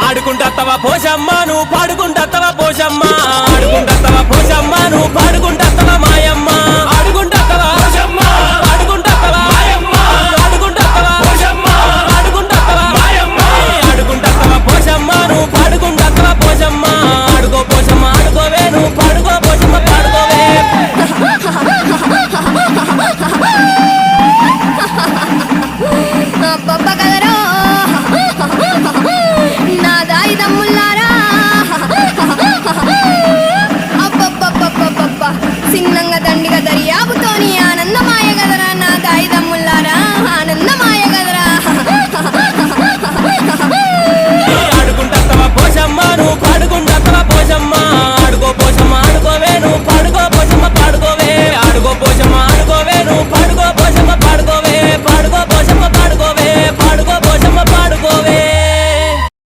ఆడుకుంటత్తవా పోషమ్మ నువ్వు పాడుకుంటత్తవా పోషమ్మ ఆడుకుంటత్తవా పోషమ్మ నువ్వు పాడుకుంటత్తవా మాయమ్మ ఆడుకుంటత్తవా పోషమ్మ ఆడుకుంటత్తవా మాయమ్మ ఆడుకుంటత్తవా పోషమ్మ ఆడుకుంటత్తవా మాయమ్మ ఆడుకుంటత్తవా పోషమ్మ నువ్వు పాడుకుంటత్తవా పోషమ్మ ఆడుకో పోషమ్మ ఆడుకోవే నువ్వు పాడుకో పోషమ్మ పాడుకోవే పప్ప కదరో నా దాయి తమ్ముళ్ళ